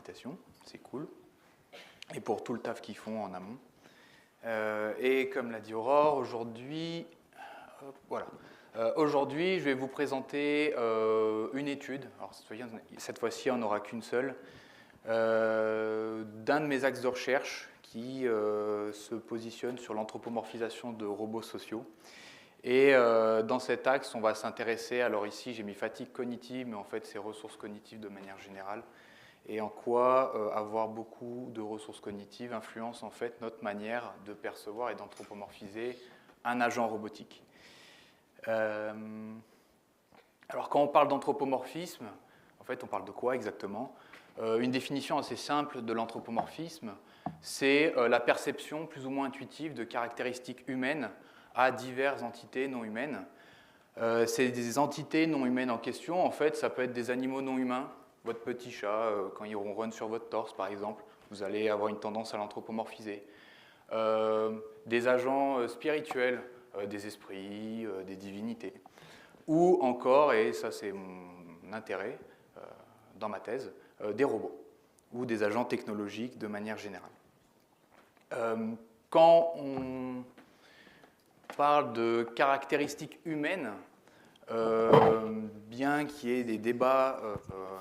invitation, c'est cool, et pour tout le taf qu'ils font en amont. Et comme l'a dit Aurore, aujourd'hui, aujourd'hui, je vais vous présenter une étude. Alors, cette fois-ci, on n'aura qu'une seule, d'un de mes axes de recherche qui se positionne sur l'anthropomorphisation de robots sociaux. Et dans cet axe, on va s'intéresser, alors ici j'ai mis fatigue cognitive, mais en fait c'est ressources cognitives de manière générale, et en quoi avoir beaucoup de ressources cognitives influence en fait notre manière de percevoir et d'anthropomorphiser un agent robotique. Alors quand on parle d'anthropomorphisme, en fait on parle de quoi exactement? Une définition assez simple de l'anthropomorphisme, c'est la perception plus ou moins intuitive de caractéristiques humaines à diverses entités non humaines. C'est des entités non humaines en question, en fait, ça peut être des animaux non humains. Votre petit chat, quand il ronronne sur votre torse, par exemple, vous allez avoir une tendance à l'anthropomorphiser. Des agents spirituels, des esprits, des divinités. Ou encore, et ça c'est mon intérêt dans ma thèse, des robots ou des agents technologiques de manière générale. Quand on parle de caractéristiques humaines, bien qu'il y ait des débats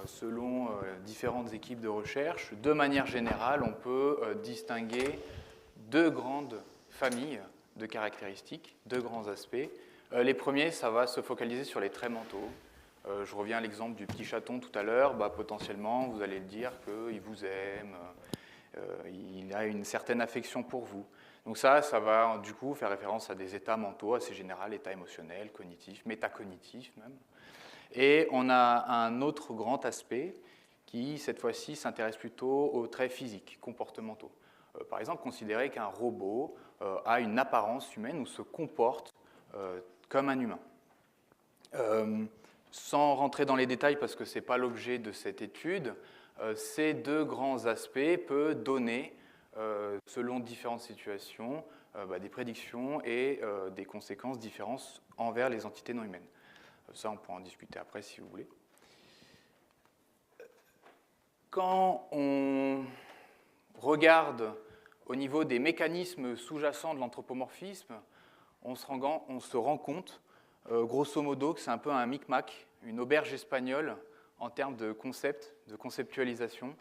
selon différentes équipes de recherche, de manière générale, on peut distinguer deux grandes familles de caractéristiques, deux grands aspects. Les premiers, ça va se focaliser sur les traits mentaux. Je reviens à l'exemple du petit chaton tout à l'heure, potentiellement, vous allez le dire qu'il vous aime, il a une certaine affection pour vous. Donc ça va du coup faire référence à des états mentaux assez généraux, états émotionnels, cognitifs, métacognitifs même. Et on a un autre grand aspect qui, cette fois-ci, s'intéresse plutôt aux traits physiques, comportementaux. Par exemple, considérer qu'un robot a une apparence humaine ou se comporte comme un humain. Sans rentrer dans les détails parce que ce n'est pas l'objet de cette étude, ces deux grands aspects peuvent donner, selon différentes situations, des prédictions et des conséquences différentes envers les entités non humaines. Ça, on pourra en discuter après si vous voulez. Quand on regarde au niveau des mécanismes sous-jacents de l'anthropomorphisme, on se rend compte, grosso modo, que c'est un peu un micmac, une auberge espagnole en termes de concept, de conceptualisation.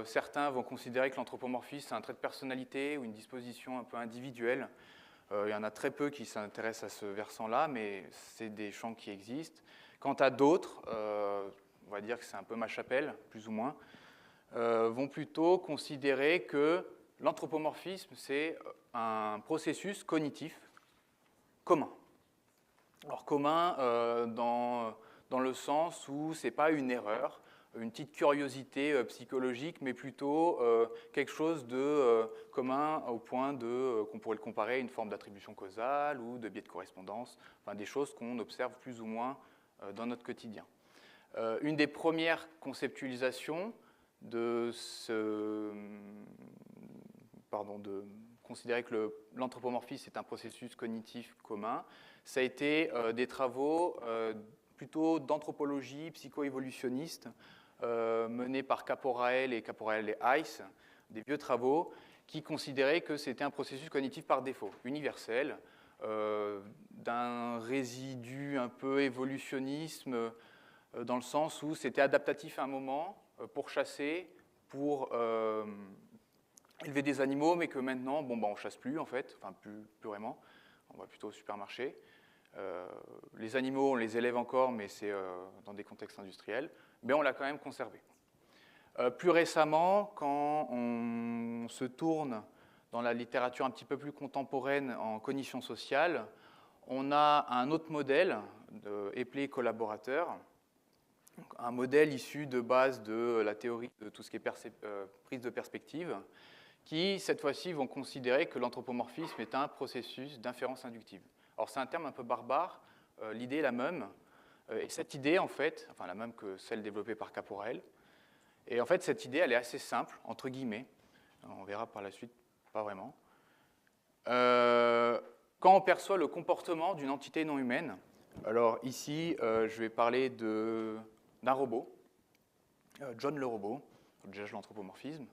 Certains vont considérer que l'anthropomorphisme, c'est un trait de personnalité ou une disposition un peu individuelle. Il y en a très peu qui s'intéressent à ce versant-là, mais c'est des champs qui existent. Quant à d'autres, on va dire que c'est un peu ma chapelle, plus ou moins, vont plutôt considérer que l'anthropomorphisme, c'est un processus cognitif commun. Alors commun dans le sens où ce n'est pas une erreur, une petite curiosité psychologique, mais plutôt quelque chose de commun au point qu'on pourrait le comparer à une forme d'attribution causale ou de biais de correspondance, enfin des choses qu'on observe plus ou moins dans notre quotidien. Une des premières conceptualisations de considérer que l'anthropomorphisme est un processus cognitif commun, ça a été des travaux plutôt d'anthropologie psycho-évolutionniste menés par Caporael et Heiss, des vieux travaux qui considéraient que c'était un processus cognitif par défaut, universel, d'un résidu un peu évolutionnisme, dans le sens où c'était adaptatif à un moment pour chasser, pour élever des animaux, mais que maintenant, on ne chasse plus en fait, enfin plus vraiment, on va plutôt au supermarché. Les animaux, on les élève encore, mais c'est dans des contextes industriels, mais on l'a quand même conservé. Plus récemment, quand on se tourne dans la littérature un petit peu plus contemporaine en cognition sociale, on a un autre modèle, Epley et collaborateurs, un modèle issu de base de la théorie de tout ce qui est prise de perspective, qui, cette fois-ci, vont considérer que l'anthropomorphisme est un processus d'inférence inductive. Alors, c'est un terme un peu barbare, l'idée est la même, et cette idée, en fait, enfin la même que celle développée par Caporael, et en fait, cette idée, elle est assez simple, entre guillemets, on verra par la suite, pas vraiment. Quand on perçoit le comportement d'une entité non humaine, alors ici, je vais parler d'un robot, John le robot, déjà je l'anthropomorphisme,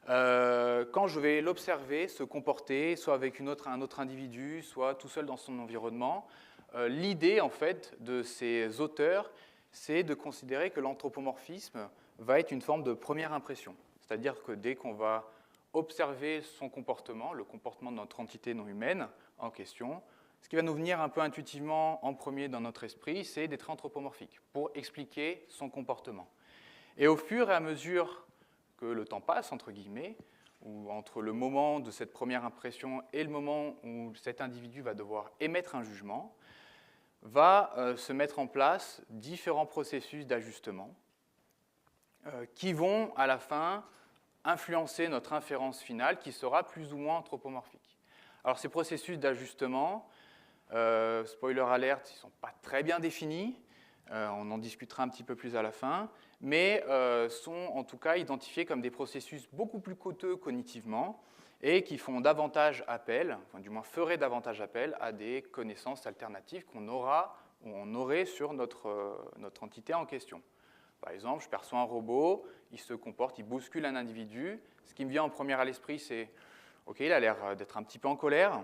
quand je vais l'observer se comporter, soit avec un autre individu, soit tout seul dans son environnement, l'idée en fait de ces auteurs, c'est de considérer que l'anthropomorphisme va être une forme de première impression. C'est-à-dire que dès qu'on va observer son comportement, le comportement de notre entité non humaine en question, ce qui va nous venir un peu intuitivement en premier dans notre esprit, c'est des traits anthropomorphiques pour expliquer son comportement. Et au fur et à mesure que le temps passe, entre guillemets, ou entre le moment de cette première impression et le moment où cet individu va devoir émettre un jugement, va se mettre en place différents processus d'ajustement qui vont, à la fin, influencer notre inférence finale qui sera plus ou moins anthropomorphique. Alors ces processus d'ajustement, spoiler alert, ils ne sont pas très bien définis, on en discutera un petit peu plus à la fin, mais sont en tout cas identifiés comme des processus beaucoup plus coûteux cognitivement et qui font davantage appel, enfin du moins feraient davantage appel à des connaissances alternatives qu'on aura ou on aurait sur notre entité en question. Par exemple, je perçois un robot, il se comporte, il bouscule un individu. Ce qui me vient en premier à l'esprit, c'est OK, il a l'air d'être un petit peu en colère.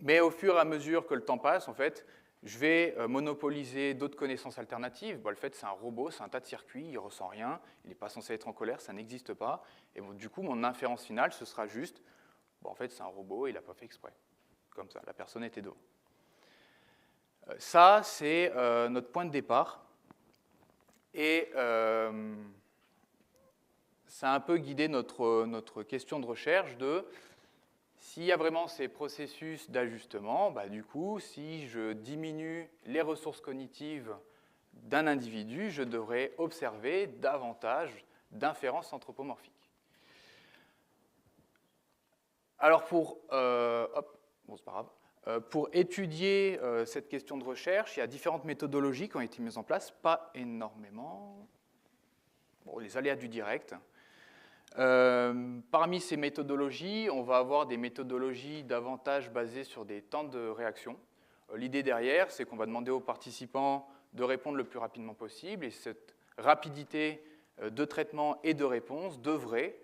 Mais au fur et à mesure que le temps passe, en fait, je vais monopoliser d'autres connaissances alternatives. Bon, le fait, c'est un robot, c'est un tas de circuits, il ne ressent rien, il n'est pas censé être en colère, ça n'existe pas. Et bon, du coup, mon inférence finale, ce sera juste, bon, en fait, c'est un robot, il n'a pas fait exprès. Comme ça, la personne était devant. Ça, c'est notre point de départ. Et ça a un peu guidé notre question de recherche de s'il y a vraiment ces processus d'ajustement, bah, du coup, si je diminue les ressources cognitives d'un individu, je devrais observer davantage d'inférences anthropomorphiques. Alors c'est pas grave. Pour étudier cette question de recherche, il y a différentes méthodologies qui ont été mises en place, pas énormément. Bon, les aléas du direct. Parmi ces méthodologies, on va avoir des méthodologies davantage basées sur des temps de réaction. L'idée derrière, c'est qu'on va demander aux participants de répondre le plus rapidement possible, et cette rapidité de traitement et de réponse devrait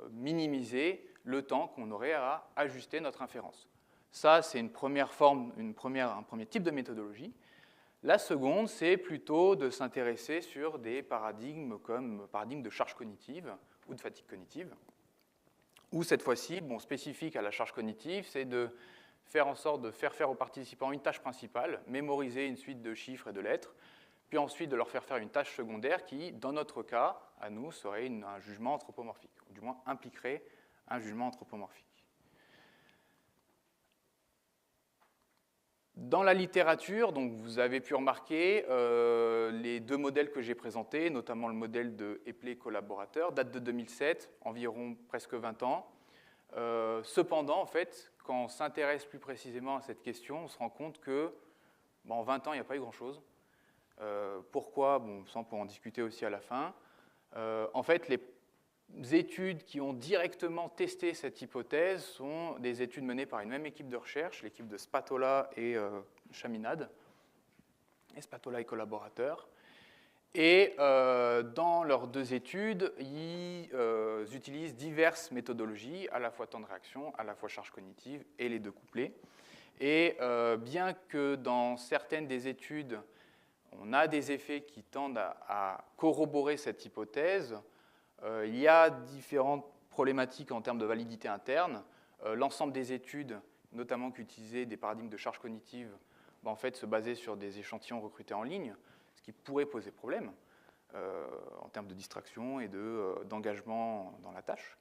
minimiser le temps qu'on aurait à ajuster notre inférence. Ça, c'est un premier type de méthodologie. La seconde, c'est plutôt de s'intéresser sur des paradigmes comme le paradigme de charge cognitive ou de fatigue cognitive, où cette fois-ci, spécifique à la charge cognitive, c'est de faire en sorte de faire aux participants une tâche principale, mémoriser une suite de chiffres et de lettres, puis ensuite de leur faire une tâche secondaire qui, dans notre cas, à nous, serait un jugement anthropomorphique, ou du moins impliquerait un jugement anthropomorphique. Dans la littérature, donc vous avez pu remarquer, les deux modèles que j'ai présentés, notamment le modèle de Epley collaborateur, date de 2007, environ presque 20 ans. Cependant, en fait, quand on s'intéresse plus précisément à cette question, on se rend compte que en 20 ans, il n'y a pas eu grand-chose. Pourquoi? Ça, on pourra en discuter aussi à la fin. En fait, les études qui ont directement testé cette hypothèse sont des études menées par une même équipe de recherche, l'équipe de Spatola et Chaminade, et Spatola et collaborateurs. Et dans leurs deux études, ils utilisent diverses méthodologies, à la fois temps de réaction, à la fois charge cognitive, et les deux couplés. Et bien que dans certaines des études, on a des effets qui tendent à corroborer cette hypothèse, il y a différentes problématiques en termes de validité interne. L'ensemble des études, notamment qui utilisaient des paradigmes de charge cognitive, en fait, se basaient sur des échantillons recrutés en ligne, ce qui pourrait poser problème en termes de distraction et d'engagement dans la tâche.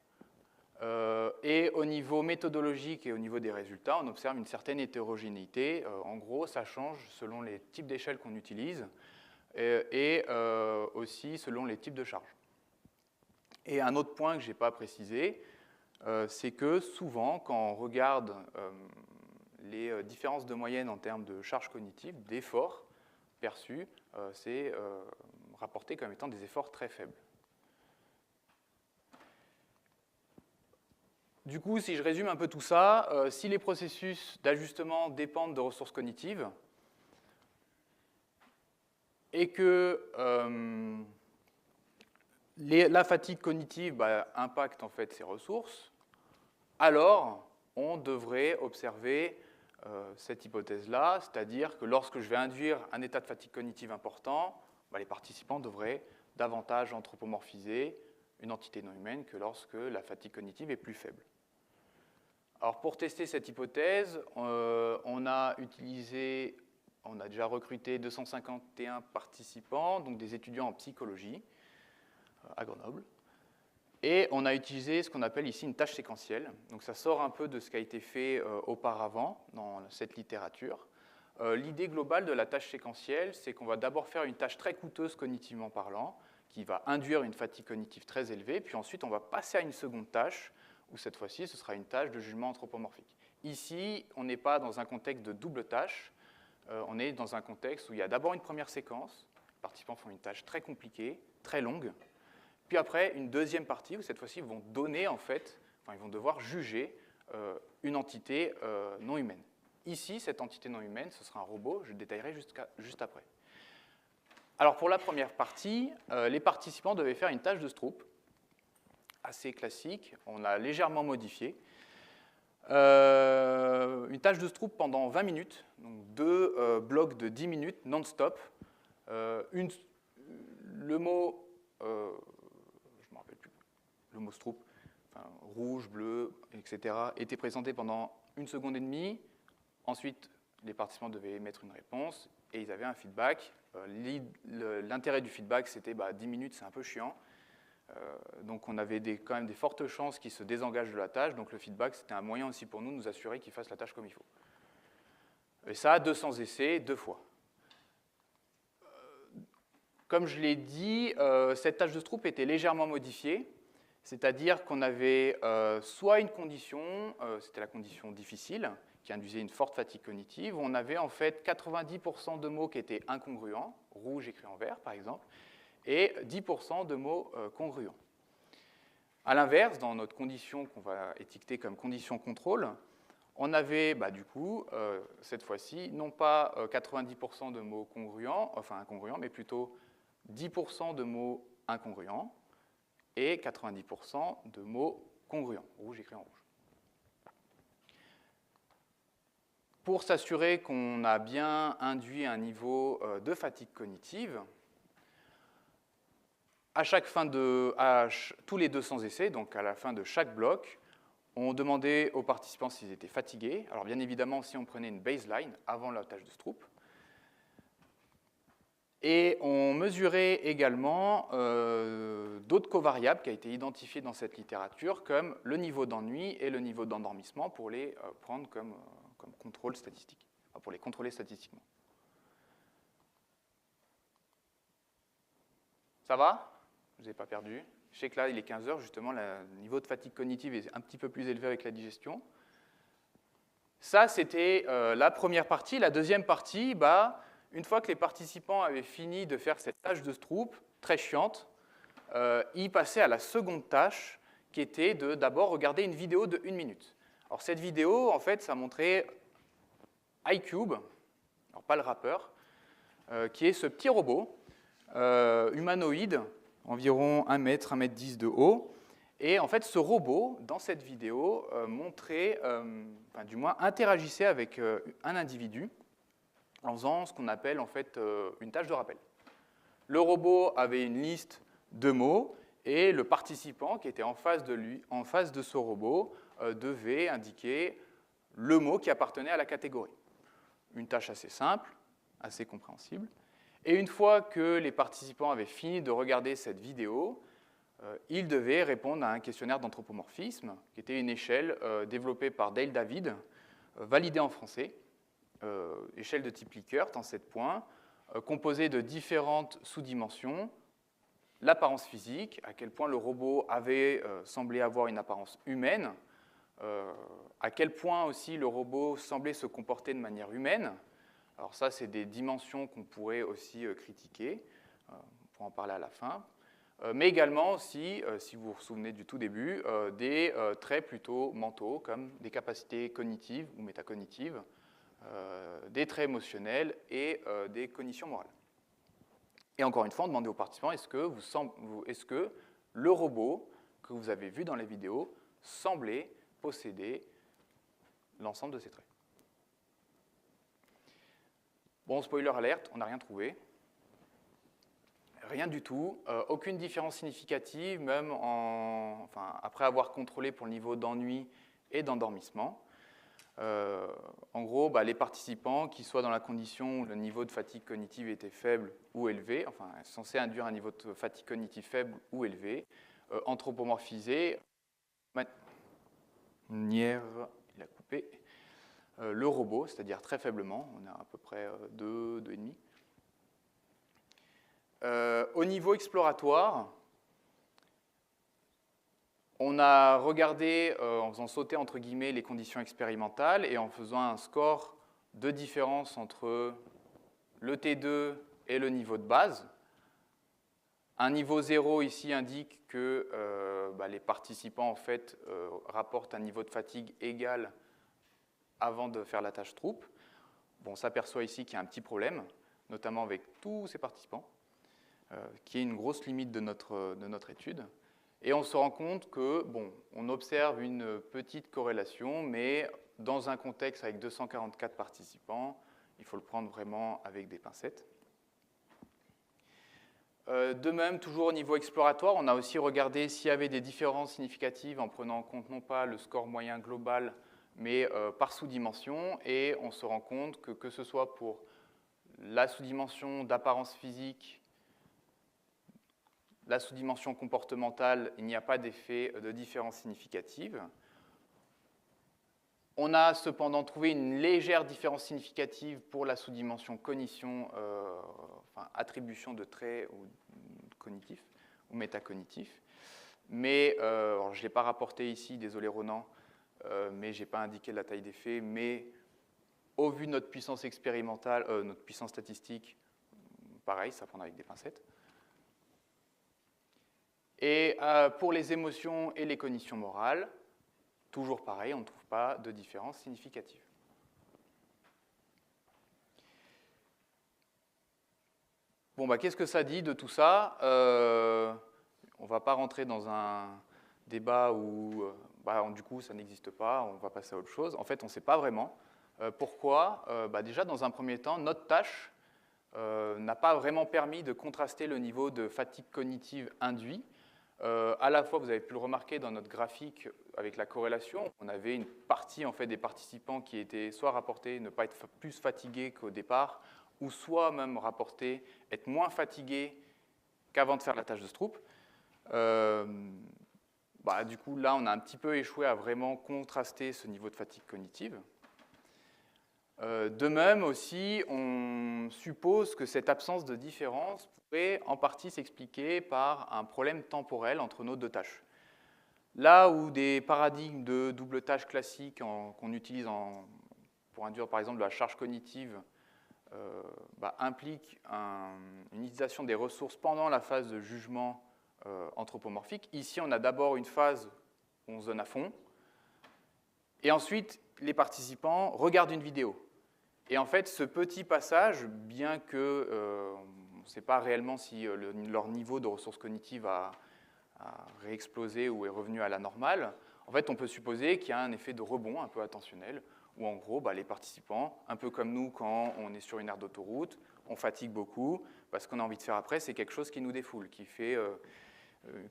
Et au niveau méthodologique et au niveau des résultats, on observe une certaine hétérogénéité. En gros, ça change selon les types d'échelles qu'on utilise et aussi selon les types de charges. Et un autre point que je n'ai pas précisé, c'est que souvent, quand on regarde les différences de moyenne en termes de charge cognitive, d'efforts perçus, c'est rapporté comme étant des efforts très faibles. Du coup, si je résume un peu tout ça, si les processus d'ajustement dépendent de ressources cognitives et que la fatigue cognitive impacte en fait ces ressources, alors on devrait observer cette hypothèse-là, c'est-à-dire que lorsque je vais induire un état de fatigue cognitive important, les participants devraient davantage anthropomorphiser une entité non humaine que lorsque la fatigue cognitive est plus faible. Alors pour tester cette hypothèse, on a déjà recruté 251 participants, donc des étudiants en psychologie à Grenoble. Et on a utilisé ce qu'on appelle ici une tâche séquentielle. Donc ça sort un peu de ce qui a été fait auparavant dans cette littérature. L'idée globale de la tâche séquentielle, c'est qu'on va d'abord faire une tâche très coûteuse cognitivement parlant, qui va induire une fatigue cognitive très élevée, puis ensuite on va passer à une seconde tâche, où cette fois-ci ce sera une tâche de jugement anthropomorphique. Ici, on n'est pas dans un contexte de double tâche, on est dans un contexte où il y a d'abord une première séquence, les participants font une tâche très compliquée, très longue, puis après, une deuxième partie où cette fois-ci, ils vont donner, ils vont devoir juger une entité non humaine. Ici, cette entité non humaine, ce sera un robot, je le détaillerai juste après. Alors pour la première partie, les participants devaient faire une tâche de Stroop, assez classique, on l'a légèrement modifié. Une tâche de Stroop pendant 20 minutes, donc 2 blocs de 10 minutes non-stop. Le mot... le mot Stroop, rouge, bleu, etc., était présenté pendant 1 seconde et demie. Ensuite, les participants devaient émettre une réponse et ils avaient un feedback. L'intérêt du feedback, c'était 10 minutes, c'est un peu chiant. Donc on avait quand même des fortes chances qu'ils se désengagent de la tâche. Donc le feedback, c'était un moyen aussi pour nous de nous assurer qu'ils fassent la tâche comme il faut. Et ça, 200 essais, 2 fois. Comme je l'ai dit, cette tâche de Stroop était légèrement modifiée. C'est-à-dire qu'on avait soit une condition, c'était la condition difficile, qui induisait une forte fatigue cognitive, où on avait en fait 90% de mots qui étaient incongruents, rouge écrit en vert par exemple, et 10% de mots congruents. A l'inverse, dans notre condition qu'on va étiqueter comme condition contrôle, on avait du coup, cette fois-ci, non pas 90% de mots incongruents, mais plutôt 10% de mots incongruents, et 90% de mots congruents, rouge écrit en rouge. Pour s'assurer qu'on a bien induit un niveau de fatigue cognitive, tous les 200 essais, donc à la fin de chaque bloc, on demandait aux participants s'ils étaient fatigués. Alors bien évidemment, si on prenait une baseline avant la tâche de Stroop, et on mesurait également d'autres covariables qui ont été identifiées dans cette littérature, comme le niveau d'ennui et le niveau d'endormissement, pour les prendre comme contrôle statistique, pour les contrôler statistiquement. Ça va? Je ne vous ai pas perdu. Je sais que là, il est 15 heures, justement, le niveau de fatigue cognitive est un petit peu plus élevé avec la digestion. Ça, c'était la première partie. La deuxième partie, une fois que les participants avaient fini de faire cette tâche de Stroop, très chiante, ils passaient à la seconde tâche, qui était de d'abord regarder une vidéo de 1 minute. Alors cette vidéo, en fait, ça montrait iCube, alors pas le rappeur, qui est ce petit robot humanoïde, environ 1 mètre, 1 mètre 10 de haut. Et en fait, ce robot, dans cette vidéo, montrait, du moins interagissait avec un individu, en faisant ce qu'on appelle en fait une tâche de rappel. Le robot avait une liste de mots et le participant qui était en face de ce robot, devait indiquer le mot qui appartenait à la catégorie. Une tâche assez simple, assez compréhensible. Et une fois que les participants avaient fini de regarder cette vidéo, ils devaient répondre à un questionnaire d'anthropomorphisme, qui était une échelle développée par Dale David, validée en français, échelle de type Likert en 7 points, composée de différentes sous-dimensions, l'apparence physique, à quel point le robot avait semblé avoir une apparence humaine, à quel point aussi le robot semblait se comporter de manière humaine. Alors ça, c'est des dimensions qu'on pourrait aussi critiquer, on pourra en parler à la fin, mais également aussi, si vous vous souvenez du tout début, des traits plutôt mentaux, comme des capacités cognitives ou métacognitives, des traits émotionnels et des cognitions morales. Et encore une fois, on demandait aux participants, est-ce que le robot que vous avez vu dans les vidéos semblait posséder l'ensemble de ces traits. Bon, spoiler alerte, on n'a rien trouvé. Rien du tout, aucune différence significative, même après avoir contrôlé pour le niveau d'ennui et d'endormissement. En gros, les participants, qui soient dans la condition où le niveau de fatigue cognitive était faible ou élevé, enfin censé induire un niveau de fatigue cognitive faible ou élevé, anthropomorphisés, Nier, il a coupé, le robot, c'est-à-dire très faiblement, on a à peu près 2, 2,5. Au niveau exploratoire, on a regardé en faisant sauter entre guillemets les conditions expérimentales et en faisant un score de différence entre le T2 et le niveau de base. Un niveau 0 ici indique que les participants en fait, rapportent un niveau de fatigue égal avant de faire la tâche troupe. Bon, on s'aperçoit ici qu'il y a un petit problème, notamment avec tous ces participants, qui est une grosse limite de notre étude. Et on se rend compte que, bon, on observe une petite corrélation, mais dans un contexte avec 244 participants, il faut le prendre vraiment avec des pincettes. De même, toujours au niveau exploratoire, on a aussi regardé s'il y avait des différences significatives en prenant en compte non pas le score moyen global, mais par sous-dimension, et on se rend compte que ce soit pour la sous-dimension d'apparence physique, la sous-dimension comportementale, il n'y a pas d'effet de différence significative. On a cependant trouvé une légère différence significative pour la sous-dimension cognition, attribution de traits cognitifs ou métacognitifs. Mais, je ne l'ai pas rapporté ici, désolé Ronan, mais je n'ai pas indiqué la taille d'effet, mais au vu de notre puissance expérimentale, notre puissance statistique, pareil, ça prendra avec des pincettes. Et pour les émotions et les cognitions morales, toujours pareil, on ne trouve pas de différence significative. Bon, qu'est-ce que ça dit de tout ça? On ne va pas rentrer dans un débat où du coup ça n'existe pas, on va passer à autre chose. En fait, on ne sait pas vraiment. Pourquoi? Déjà, dans un premier temps, notre tâche n'a pas vraiment permis de contraster le niveau de fatigue cognitive induit. À la fois, vous avez pu le remarquer dans notre graphique avec la corrélation, on avait une partie en fait, des participants qui étaient soit rapportés ne pas être plus fatigués qu'au départ, ou soit même rapportés être moins fatigués qu'avant de faire la tâche de Stroop. Du coup, là, on a un petit peu échoué à vraiment contraster ce niveau de fatigue cognitive. De même aussi, on suppose que cette absence de différence pourrait en partie s'expliquer par un problème temporel entre nos deux tâches. Là où des paradigmes de double tâche classiques qu'on utilise pour induire par exemple de la charge cognitive impliquent une utilisation des ressources pendant la phase de jugement anthropomorphique. Ici, on a d'abord une phase où on se donne à fond, et ensuite, les participants regardent une vidéo. Et en fait, ce petit passage, bien que on ne sait pas réellement si leur niveau de ressources cognitives a réexplosé ou est revenu à la normale, en fait, on peut supposer qu'il y a un effet de rebond un peu attentionnel, où en gros, les participants, un peu comme nous quand on est sur une aire d'autoroute, on fatigue beaucoup, parce qu'on a envie de faire après, c'est quelque chose qui nous défoule, qui fait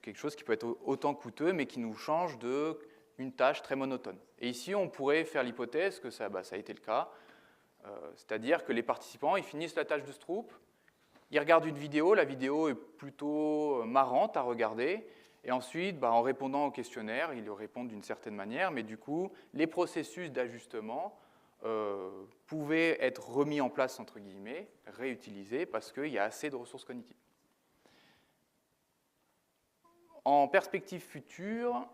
quelque chose qui peut être autant coûteux, mais qui nous change d'une tâche très monotone. Et ici, on pourrait faire l'hypothèse que ça a été le cas, c'est-à-dire que les participants, ils finissent la tâche de Stroop, ils regardent une vidéo, la vidéo est plutôt marrante à regarder, et ensuite, en répondant au questionnaire, ils le répondent d'une certaine manière, mais du coup, les processus d'ajustement pouvaient être remis en place, entre guillemets, réutilisés, parce qu'il y a assez de ressources cognitives. En perspective future,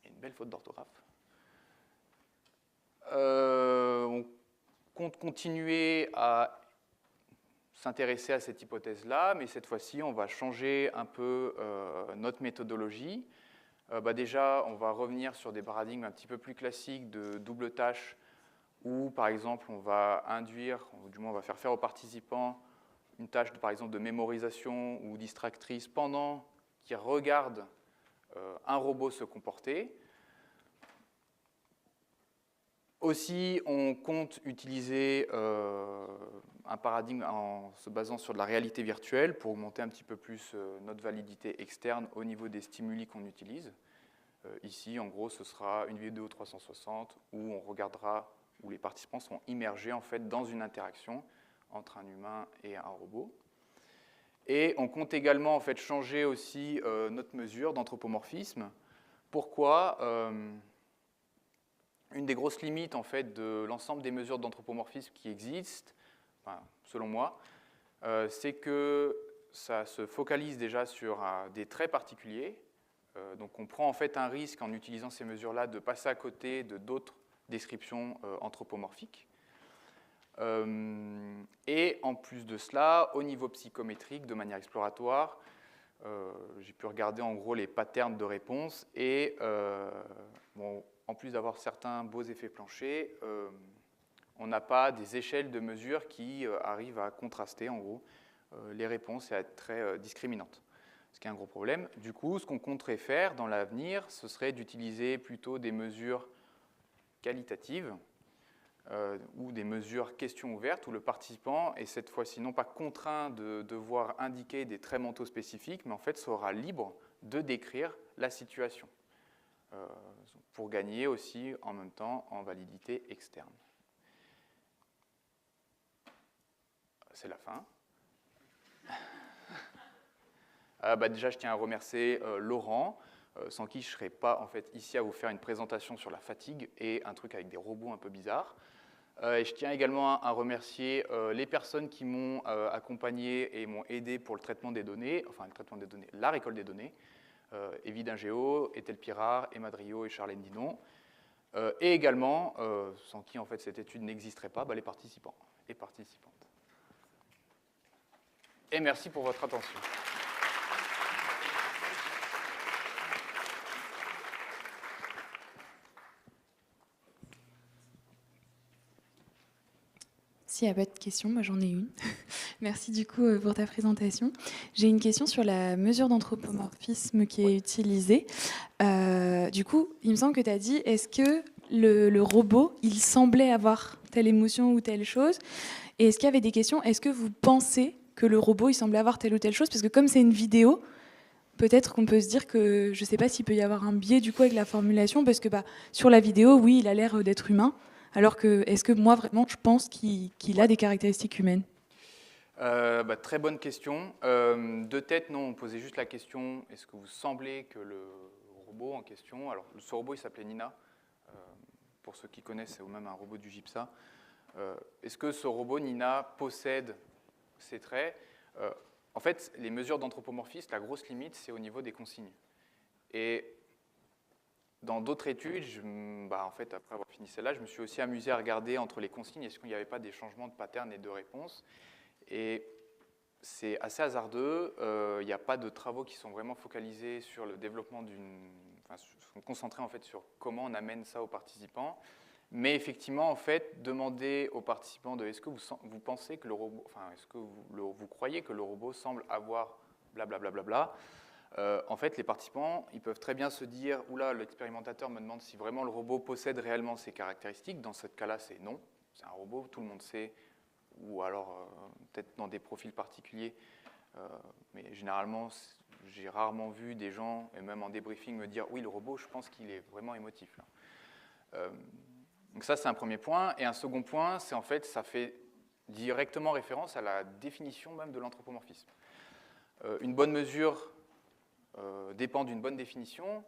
il y a une belle faute d'orthographe, on compte continuer à s'intéresser à cette hypothèse-là, mais cette fois-ci, on va changer un peu notre méthodologie. Déjà, on va revenir sur des paradigmes un petit peu plus classiques de double tâche, où, par exemple, on va induire, ou du moins on va faire aux participants une tâche, par exemple, de mémorisation ou distractrice pendant qu'ils regardent un robot se comporter. Aussi, on compte utiliser un paradigme en se basant sur de la réalité virtuelle pour augmenter un petit peu plus notre validité externe au niveau des stimuli qu'on utilise. Ici, en gros, ce sera une vidéo 360 où on regardera, où les participants sont immergés en fait, dans une interaction entre un humain et un robot. Et on compte également en fait, changer aussi notre mesure d'anthropomorphisme. Pourquoi une des grosses limites en fait, de l'ensemble des mesures d'anthropomorphisme qui existent, enfin, selon moi, c'est que ça se focalise déjà sur des traits particuliers. Donc on prend en fait un risque en utilisant ces mesures-là de passer à côté de d'autres descriptions anthropomorphiques. Et en plus de cela, au niveau psychométrique, de manière exploratoire, j'ai pu regarder en gros les patterns de réponse et bon, en plus d'avoir certains beaux effets planchers, on n'a pas des échelles de mesure qui arrivent à contraster en gros les réponses et à être très discriminantes. Ce qui est un gros problème. Du coup, ce qu'on compterait faire dans l'avenir, ce serait d'utiliser plutôt des mesures qualitatives ou des mesures questions ouvertes où le participant est cette fois-ci non pas contraint de devoir indiquer des traits mentaux spécifiques, mais en fait sera libre de décrire la situation pour gagner aussi en même temps en validité externe. C'est la fin. Déjà, je tiens à remercier Laurent, sans qui je ne serais pas en fait, ici à vous faire une présentation sur la fatigue et un truc avec des robots un peu bizarres. Et je tiens également à remercier les personnes qui m'ont accompagné et m'ont aidé pour le traitement des données, enfin le traitement des données, la récolte des données. Evidingeo, Ethel Pirard, Emma Drio et Charlène Dinon. Et également, sans qui en fait cette étude n'existerait pas, les participants et participantes. Et merci pour votre attention. S'il n'y a pas de questions, moi j'en ai une. Merci du coup pour ta présentation. J'ai une question sur la mesure d'anthropomorphisme qui est utilisée. Du coup, il me semble que tu as dit, est-ce que le robot, il semblait avoir telle émotion ou telle chose? Et est-ce qu'il y avait des questions? Est-ce que vous pensez que le robot, il semblait avoir telle ou telle chose? Parce que comme c'est une vidéo, peut-être qu'on peut se dire que, je ne sais pas s'il peut y avoir un biais du coup avec la formulation, parce que sur la vidéo, oui, il a l'air d'être humain. Alors que, est-ce que moi, vraiment, je pense qu'il a des caractéristiques humaines? Très bonne question. De tête, non, on posait juste la question, est-ce que vous semblez que le robot en question, alors ce robot, il s'appelait Nina, pour ceux qui connaissent, c'est même un robot du GIPSA. Est-ce que ce robot, Nina, possède ces traits? En fait, les mesures d'anthropomorphisme, la grosse limite, c'est au niveau des consignes. Et dans d'autres études, en fait, après avoir fini celle-là, je me suis aussi amusé à regarder entre les consignes, est-ce qu'il n'y avait pas des changements de pattern et de réponse. Et c'est assez hasardeux, il n'y a pas de travaux qui sont vraiment focalisés sur le développement sont concentrés en fait sur comment on amène ça aux participants. Mais effectivement, en fait, demander aux participants de est-ce que vous pensez que le robot, enfin, est-ce que vous croyez que le robot semble avoir blablabla. En fait, les participants, ils peuvent très bien se dire oula, l'expérimentateur me demande si vraiment le robot possède réellement ces caractéristiques. Dans ce cas-là, c'est non. C'est un robot, tout le monde sait, ou alors peut-être dans des profils particuliers. Mais généralement, j'ai rarement vu des gens, et même en débriefing, me dire oui, le robot, je pense qu'il est vraiment émotif. Là. Donc ça, c'est un premier point. Et un second point, c'est en fait, ça fait directement référence à la définition même de l'anthropomorphisme. Une bonne mesure dépend d'une bonne définition.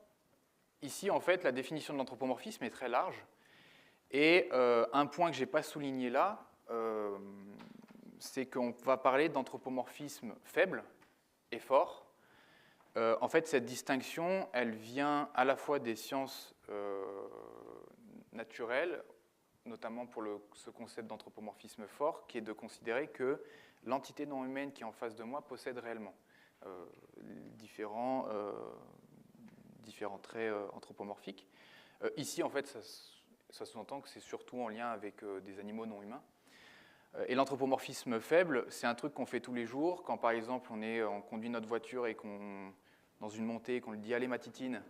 Ici, en fait, la définition de l'anthropomorphisme est très large. Et un point que je n'ai pas souligné là, c'est qu'on va parler d'anthropomorphisme faible et fort. En fait, cette distinction, elle vient à la fois des sciences naturelles, notamment pour ce concept d'anthropomorphisme fort, qui est de considérer que l'entité non humaine qui est en face de moi possède réellement différents traits anthropomorphiques. Ici, en fait, ça sous-entend que c'est surtout en lien avec des animaux non humains. Et l'anthropomorphisme faible, c'est un truc qu'on fait tous les jours. Quand, par exemple, on conduit notre voiture et qu'on, dans une montée, qu'on lui dit « Allez, ma titine,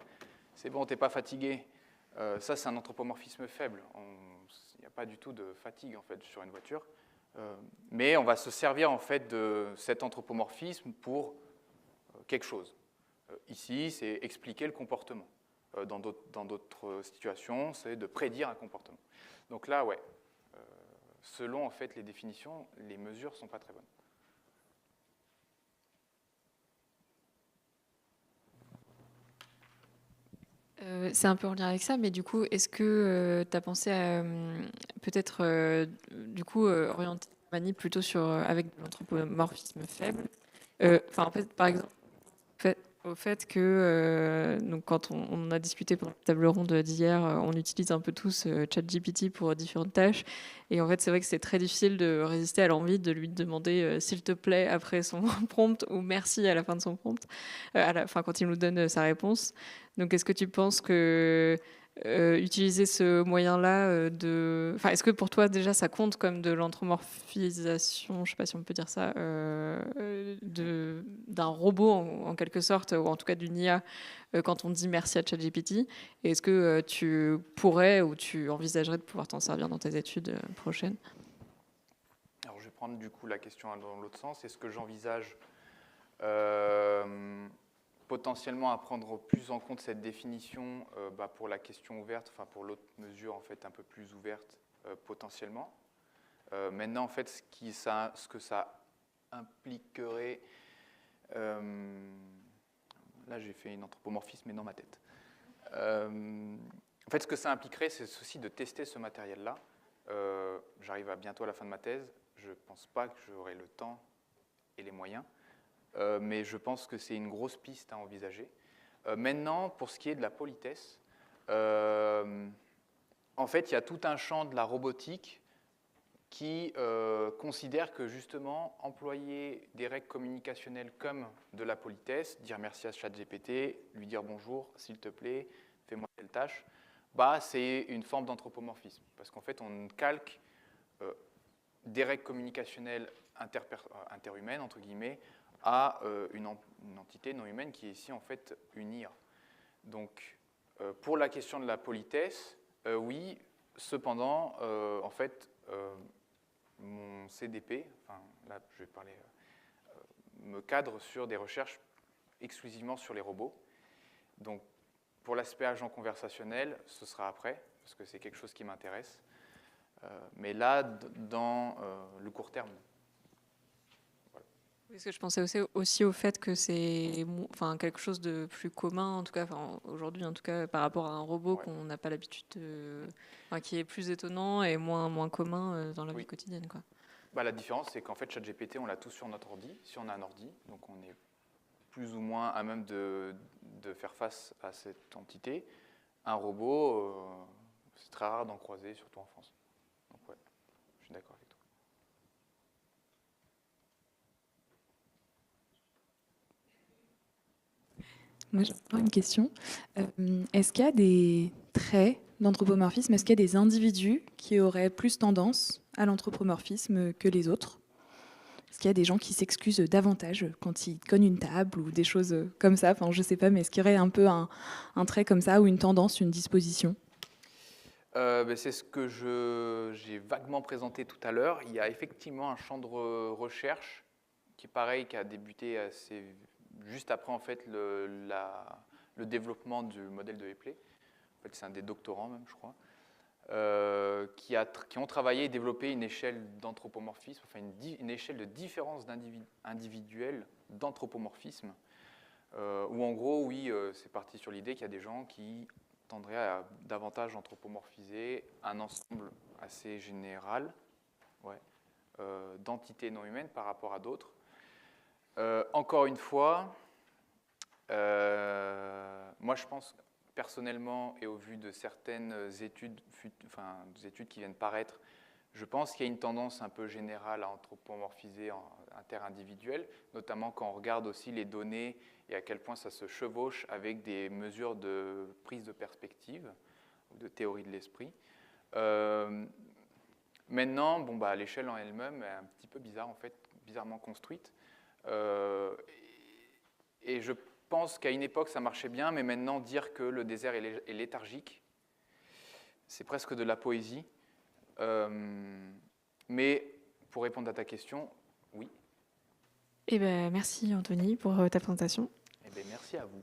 c'est bon, t'es pas fatigué », ça, c'est un anthropomorphisme faible. Il n'y a pas du tout de fatigue, en fait, sur une voiture. Mais on va se servir, en fait, de cet anthropomorphisme pour quelque chose. Ici, c'est expliquer le comportement. Dans d'autres situations, c'est de prédire un comportement. Donc là, ouais, selon, en fait, les définitions, les mesures ne sont pas très bonnes. C'est un peu en lien avec ça, mais du coup, est-ce que tu as pensé à peut-être du coup orienter la manip plutôt avec de l'anthropomorphisme faible? En fait, par exemple, au fait que donc quand on a discuté pendant la table ronde d'hier, on utilise un peu tous ChatGPT pour différentes tâches. Et en fait, c'est vrai que c'est très difficile de résister à l'envie de lui demander s'il te plaît après son prompt ou merci à la fin de son prompt, quand il nous donne sa réponse. Donc, est-ce que tu penses que utiliser ce moyen-là est-ce que pour toi déjà ça compte comme de l'anthropomorphisation, je sais pas si on peut dire ça, d'un robot en quelque sorte, ou en tout cas d'une IA quand on dit merci à ChatGPT? Et est-ce que tu pourrais ou tu envisagerais de pouvoir t'en servir dans tes études prochaines? Alors, je vais prendre du coup la question dans l'autre sens. Est-ce que j'envisage potentiellement à prendre plus en compte cette définition pour la question ouverte, enfin pour l'autre mesure en fait un peu plus ouverte potentiellement. Maintenant en fait ce que ça impliquerait, là j'ai fait une anthropomorphisme mais dans ma tête. En fait ce que ça impliquerait c'est aussi de tester ce matériel-là. J'arrive bientôt à la fin de ma thèse, je ne pense pas que j'aurai le temps et les moyens. Mais je pense que c'est une grosse piste à envisager. Maintenant, pour ce qui est de la politesse, en fait, il y a tout un champ de la robotique qui considère que justement, employer des règles communicationnelles comme de la politesse, dire merci à ChatGPT, lui dire bonjour, s'il te plaît, fais-moi telle tâche, c'est une forme d'anthropomorphisme. Parce qu'en fait, on calque des règles communicationnelles interhumaines, entre guillemets, à une entité non humaine qui est ici en fait une IA. Donc pour la question de la politesse, oui, cependant, en fait, mon CDP, enfin là je vais parler, me cadre sur des recherches exclusivement sur les robots. Donc pour l'aspect agent conversationnel, ce sera après, parce que c'est quelque chose qui m'intéresse. Mais là, dans le court terme. Parce que je pensais aussi au fait que c'est quelque chose de plus commun, en tout cas aujourd'hui, en tout cas par rapport à un robot qu'on n'a pas l'habitude qui est plus étonnant et moins commun dans la vie quotidienne, quoi. La différence, c'est qu'en fait, ChatGPT, on l'a tous sur notre ordi, si on a un ordi, donc on est plus ou moins à même de faire face à cette entité. Un robot, c'est très rare d'en croiser, surtout en France. Donc ouais, je suis d'accord avec toi. Moi, j'ai encore une question. Est-ce qu'il y a des traits d'anthropomorphisme? Est-ce qu'il y a des individus qui auraient plus tendance à l'anthropomorphisme que les autres? Est-ce qu'il y a des gens qui s'excusent davantage quand ils cognent une table ou des choses comme ça? Enfin, je ne sais pas, mais est-ce qu'il y aurait un peu un trait comme ça ou une tendance, une disposition? C'est ce que j'ai vaguement présenté tout à l'heure. Il y a effectivement un champ de recherche qui est pareil, qui a débuté juste après en fait, le développement du modèle de Epley. En fait, c'est un des doctorants même, je crois, qui ont travaillé et développé une échelle d'anthropomorphisme, enfin une échelle de différence individuelle d'anthropomorphisme, où en gros, oui, c'est parti sur l'idée qu'il y a des gens qui tendraient à davantage anthropomorphiser un ensemble assez général d'entités non humaines par rapport à d'autres. Encore une fois, moi je pense personnellement et au vu de certaines études, des études qui viennent paraître, je pense qu'il y a une tendance un peu générale à anthropomorphiser interindividuel, notamment quand on regarde aussi les données et à quel point ça se chevauche avec des mesures de prise de perspective, ou de théorie de l'esprit. Maintenant, l'échelle en elle-même est un petit peu bizarre, en fait, bizarrement construite. Et je pense qu'à une époque, ça marchait bien, mais maintenant, dire que le désert est léthargique, c'est presque de la poésie. Mais pour répondre à ta question, oui. Eh ben, merci Anthony pour ta présentation. Eh bien, merci à vous.